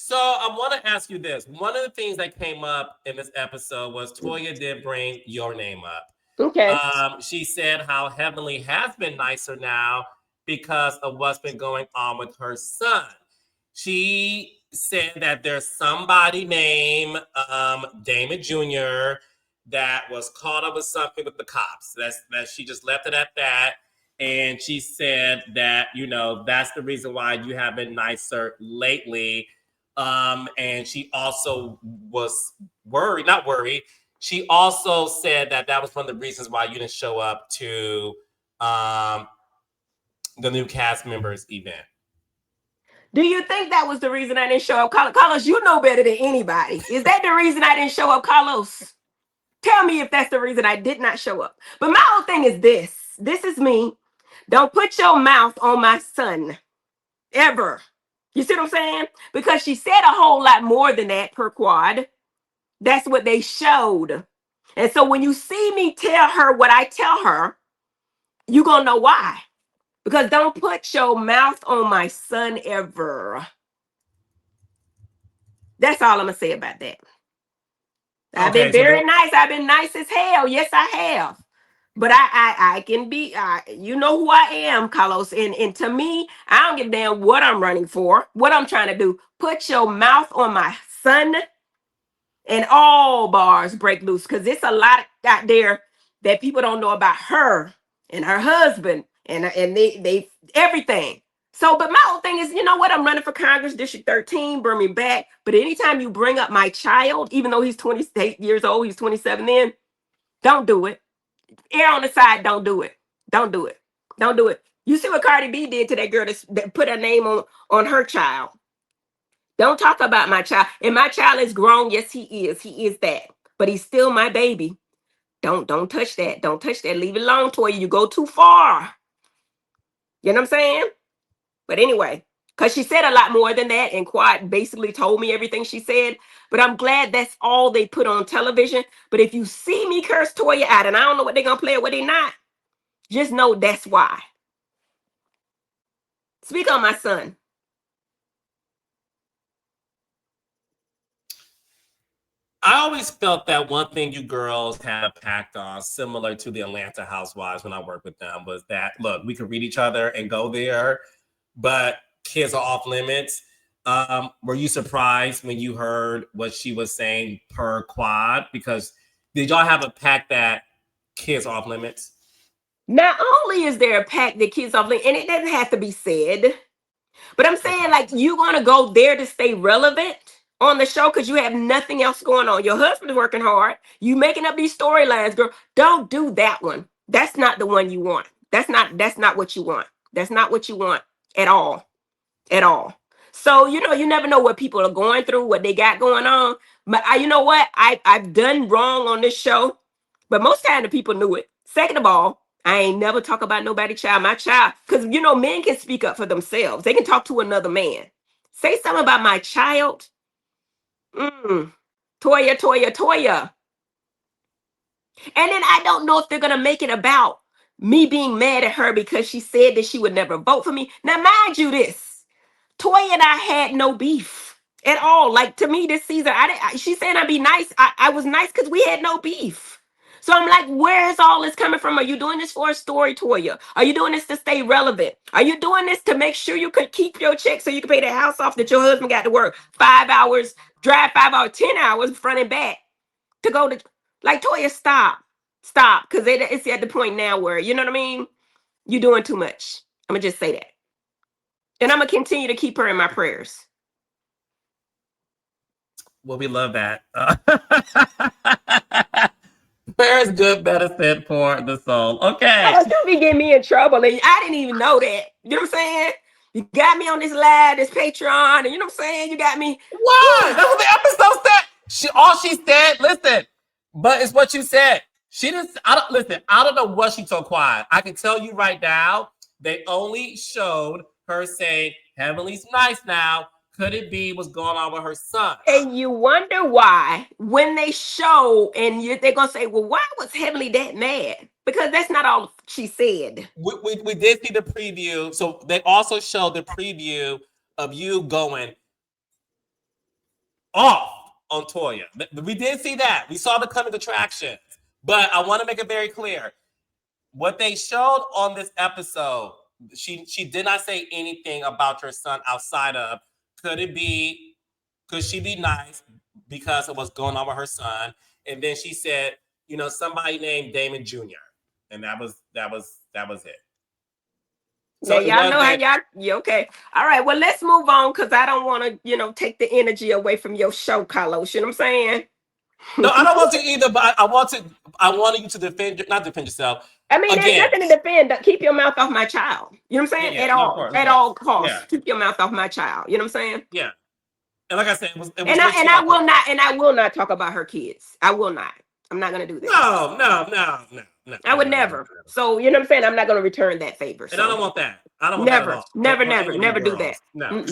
So I want to ask you this. One of the things that came up in this episode was Toya did bring your name up. Okay. She said how Heavenly has been nicer now because of what's been going on with her son. She said that there's somebody named Damon Jr. that was caught up with something with the cops. That she just left it at that. And she said that, that's the reason why you have been nicer lately. And she also was not worried. She also said that was one of the reasons why you didn't show up to the new cast members event. Do you think that was the reason I didn't show up? Carlos, you know better than anybody. Is that the reason I didn't show up, Carlos? Tell me if that's the reason I did not show up. But my whole thing is this. This is me. Don't put your mouth on my son. Ever. You see what I'm saying? Because she said a whole lot more than that per quad. That's what they showed. And so when you see me tell her what I tell her, you're going to know why. Because don't put your mouth on my son ever. That's all I'm going to say about that. I've been very nice. I've been nice as hell. Yes, I have. But I can be, you know who I am, Carlos. And to me, I don't give a damn what I'm running for, what I'm trying to do. Put your mouth on my son and all bars break loose. Because it's a lot out there that people don't know about her and her husband and they everything. So, but my whole thing is, you know what? I'm running for Congress, District 13, bring me back. But anytime you bring up my child, even though he's 28 years old, he's 27 then, don't do it. Err on the side, don't do it. Don't do it. Don't do it. You see what Cardi B did to that girl that put her name on her child. Don't talk about my child. And my child is grown. Yes, he is. He is that. But he's still my baby. Don't touch that. Don't touch that. Leave it alone, Toya. You go too far. You know what I'm saying? But anyway, because she said a lot more than that, and Quad basically told me everything she said. But I'm glad that's all they put on television. But if you see me curse Toya out, and I don't know what they're going to play or what they're not, just know that's why. Speak on my son. I always felt that one thing you girls had a pact on, similar to the Atlanta Housewives when I worked with them, was that, look, we could read each other and go there, but kids are off limits. Were you surprised when you heard what she was saying per quad? Because did y'all have a pact that kids are off limits? Not only is there a pact that kids off limits, and it doesn't have to be said, but I'm saying, like, you're going to go there to stay relevant on the show because you have nothing else going on. Your husband's working hard. You making up these storylines, girl. Don't do that one. That's not the one you want. That's not what you want. That's not what you want at all. At all. So, you never know what people are going through, what they got going on. But you know what? I've done wrong on this show, but most time the people knew it. Second of all, I ain't never talk about nobody child, my child. Because, men can speak up for themselves. They can talk to another man. Say something about my child. Toya. And then I don't know if they're going to make it about me being mad at her because she said that she would never vote for me. Now, mind you this, Toya and I had no beef at all. Like, to me this season, she said I'd be nice. I was nice because we had no beef. So I'm like, where is all this coming from? Are you doing this for a story, Toya? Are you doing this to stay relevant? Are you doing this to make sure you could keep your check so you can pay the house off that your husband got to work 5 hours, drive 5 hours, 10 hours front and back to go to, like, Toya, stop. Because it's at the point now where, you know what I mean? You're doing too much. I'm going to just say that. And I'm going to continue to keep her in my prayers. Well, we love that. Prayer is good medicine for the soul. Okay. Oh, don't be getting me in trouble. And I didn't even know that. You know what I'm saying? You got me on this live, this Patreon, and you know what I'm saying? You got me. What? That's what the episode said. All she said, listen, but it's what you said. She didn't, I don't know what she told Quiet. I can tell you right now, they only showed her saying, Heavenly's nice now. Could it be what's going on with her son? And you wonder why when they show and they're going to say, well, why was Heavenly that mad? Because that's not all she said. We did see the preview. So they also showed the preview of you going, off on Toya. We did see that. We saw the coming attractions. But I want to make it very clear. What they showed on this episode, she did not say anything about her son outside of could she be nice because of what's going on with her son? And then she said, somebody named Damon Jr. And that was it. So yeah, y'all know how y'all. Yeah, okay. All right. Well, let's move on because I don't want to, take the energy away from your show, Carlos. You know what I'm saying? No, I don't want to either. But I wanted you to not defend yourself. I mean, there's nothing to defend. Keep your mouth off my child. You know what I'm saying? Yeah, At all costs. Keep your mouth off my child. You know what I'm saying? Yeah. And like I said, it was and I will not talk about her kids. I will not. I'm not gonna do that. No. I would never. So you know what I'm saying? I'm not gonna return that favor. And I don't want that. I don't want never, that at all. Never do that. No.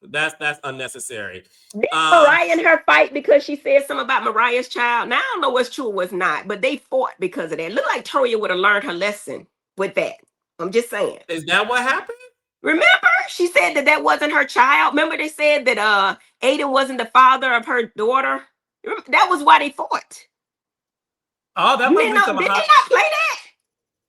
That's unnecessary. Mariah and her fight because she said something about Mariah's child. Now I don't know what's true or what's not, but they fought because of that. Look like Toya would have learned her lesson with that. I'm just saying. Is that what happened? Remember, she said that wasn't her child. Remember, they said that Aiden wasn't the father of her daughter. That was why they fought. Oh, that must be did they not play that?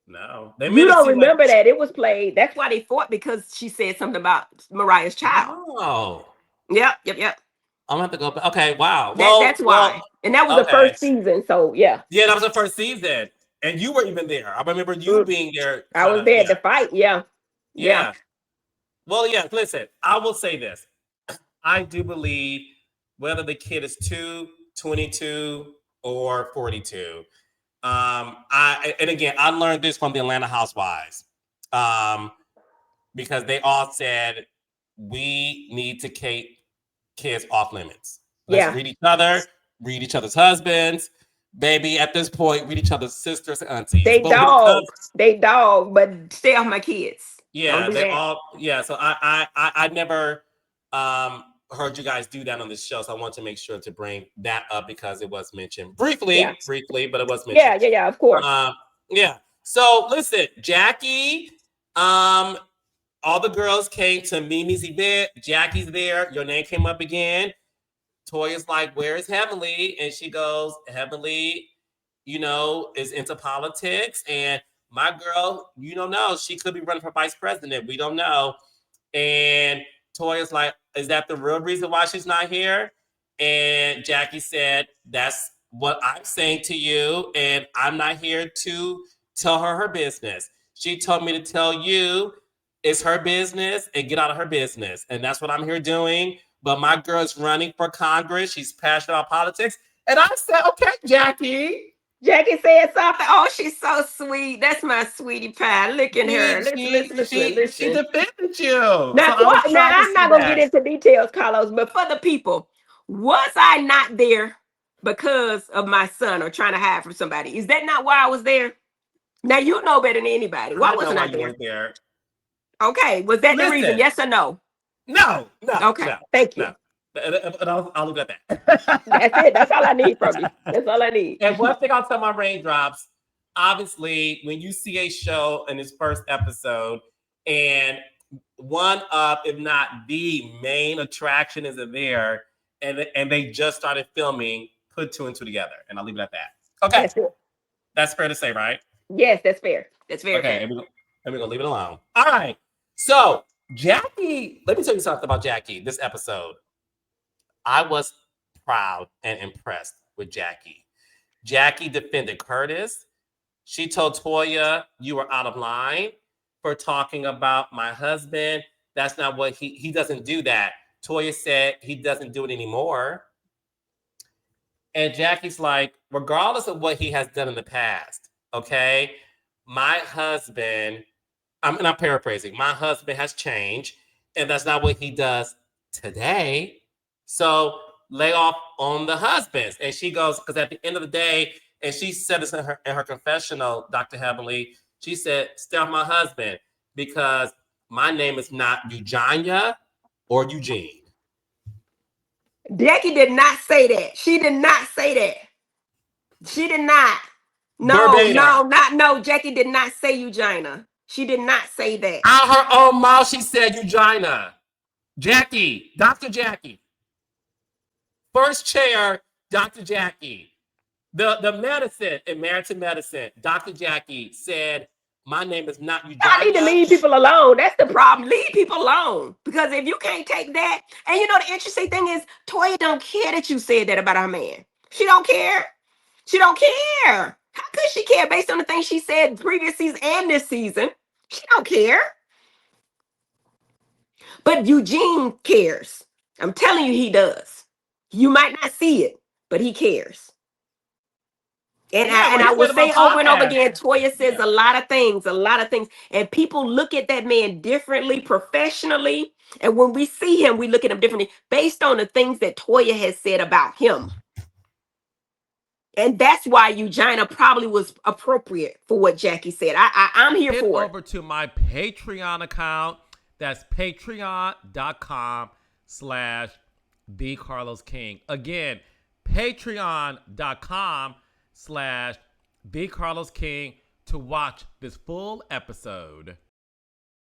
No, you don't remember that it was played. That's why they fought because she said something about Mariah's child. Oh, yep. I'm gonna have to go back. Okay, wow. That's why, and that was the first season. So yeah, that was the first season, and you were even there. I remember you being there. I was there to fight. Yeah. Well, yeah. Listen, I will say this: I do believe whether the kid is 2, 22, or 42. And again, I learned this from the Atlanta Housewives, because they all said we need to keep kids off limits. Let's read each other, read each other's husbands, baby. At this point, read each other's sisters and aunties. They dog, but stay off my kids. Yeah, they all. Yeah, so I never heard you guys do that on this show, so I want to make sure to bring that up because it was mentioned briefly, but it was mentioned. Yeah, of course. Yeah. So listen, Jackie, all the girls came to Mimi's event. Jackie's there. Your name came up again. Toya's like, "Where is Heavenly?" And she goes, "Heavenly, is into politics, and my girl, you don't know, she could be running for vice president. We don't know." And Toya's like, "Is that the real reason why she's not here?" And Jackie said, "That's what I'm saying to you, and I'm not here to tell her business. She told me to tell you it's her business and get out of her business. And that's what I'm here doing. But my girl's running for Congress. She's passionate about politics." And I said, "Okay, Jackie." Jackie said something. Oh, she's so sweet. That's my sweetie pie. Look at her. Listen. She defended you. Now I'm not going to get into details, Carlos, but for the people, was I not there because of my son or trying to hide from somebody? Is that not why I was there? Now, you know better than anybody. Why wasn't I there? Okay. Was that the reason? Yes or no? No. Okay. No, thank you. No. And I'll leave it at that. That's it. That's all I need from you. That's all I need. And one thing I'll tell my raindrops, obviously, when you see a show in its first episode and one of, if not the main attraction is there, and they just started filming, put 2 and 2 together. And I'll leave it at that. Okay. That's fair to say, right? Yes, that's fair. That's very fair. And we're going to leave it alone. All right. So, Jackie, let me tell you something about Jackie this episode. I was proud and impressed with Jackie. Jackie defended Curtis. She told Toya, "You were out of line for talking about my husband. That's not what he doesn't do that." Toya said he doesn't do it anymore. And Jackie's like, regardless of what he has done in the past, okay, my husband, I'm paraphrasing, my husband has changed, and that's not what he does today. So lay off on the husbands. And she goes, because at the end of the day, and she said this in her confessional, Dr. Heavenly, she said, "Stay off my husband because my name is not Eugenia or Eugene." Jackie did not say that. She did not say that. She did not. No. Jackie did not say Eugenia. She did not say that. Out her own mouth, she said Eugenia. Jackie, Dr. Jackie. First chair, Dr. Jackie. The medicine, in Married to Medicine, Dr. Jackie said, my name is not I need to Eugenia. leave people alone. That's the problem. Leave people alone. Because if you can't take that, and you know the interesting thing is, Toya don't care that you said that about her man. She don't care. She don't care. How could she care based on the things she said previous season and this season? She don't care. But Eugene cares. I'm telling you, he does. You might not see it, but he cares. And Yeah, I he's will with my say over and over podcast. again, Toya says a lot of things, and people look at that man differently professionally. And when we see him, we look at him differently based on the things that Toya has said about him. And that's why Eugenia probably was appropriate for what Jackie said. I'm here Head for it. over to my Patreon account. That's patreon.com/BeCarlosKing. Again, patreon.com/BeCarlosKing to watch this full episode.